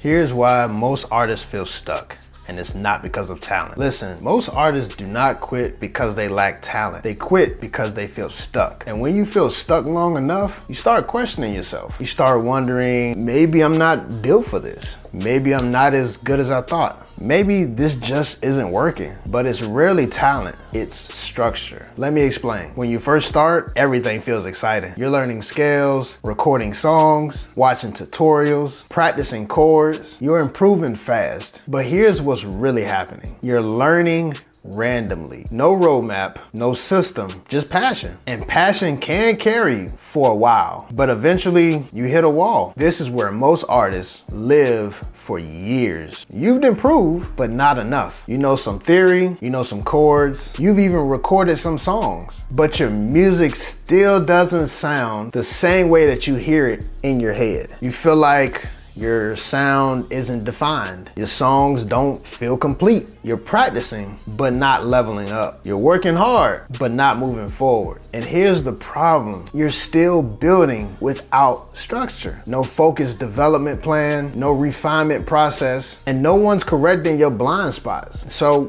Here's why most artists feel stuck. And it's not because of talent. Listen, most artists do not quit because they lack talent. They quit because they feel stuck. And when you feel stuck long enough, you start questioning yourself. You start wondering, maybe I'm not built for this. Maybe I'm not as good as I thought. Maybe this just isn't working. But it's rarely talent, it's structure. Let me explain. When you first start, everything feels exciting. You're learning scales, recording songs, watching tutorials, practicing chords. You're improving fast. But here's what's really happening. You're learning randomly. No roadmap, no system, just passion. And passion can carry you for a while, but eventually you hit a wall. This is where most artists live for years. You've improved, but not enough. You know some theory, you know some chords, you've even recorded some songs, but your music still doesn't sound the same way that you hear it in your head. You feel like your sound isn't defined. Your songs don't feel complete. You're practicing, but not leveling up. You're working hard, but not moving forward. And here's the problem. You're still building without structure. No focused development plan, no refinement process, and no one's correcting your blind spots. So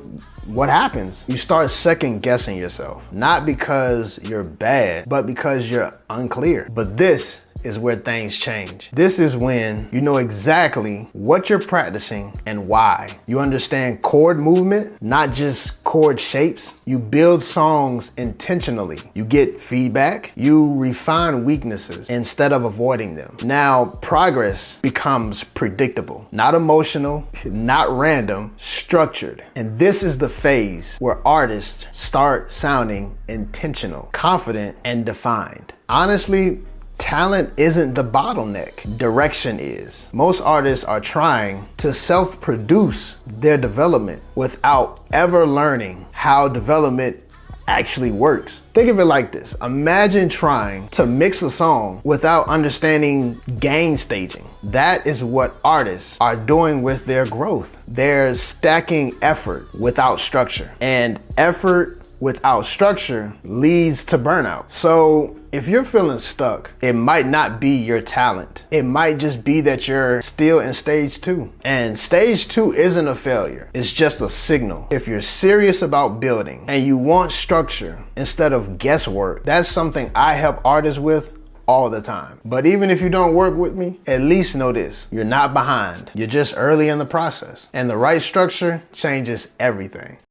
what happens? You start second guessing yourself. Not because you're bad, but because you're unclear. But this is where things change. This is when you know exactly what you're practicing and why. You understand chord movement, not just chord shapes. You build songs intentionally. You get feedback. You refine weaknesses instead of avoiding them. Now, progress becomes predictable, not emotional, not random, structured. And this is the phase where artists start sounding intentional, confident, and defined. Honestly, talent isn't the bottleneck, direction is. Most artists are trying to self-produce their development without ever learning how development actually works. Think of it like this. Imagine trying to mix a song without understanding gain staging. That is what artists are doing with their growth. They're stacking effort without structure, and effort without structure leads to burnout. So if you're feeling stuck, it might not be your talent. It might just be that you're still in stage 2. And stage 2 isn't a failure. It's just a signal. If you're serious about building and you want structure instead of guesswork, that's something I help artists with all the time. But even if you don't work with me, at least know this: you're not behind. You're just early in the process. And the right structure changes everything.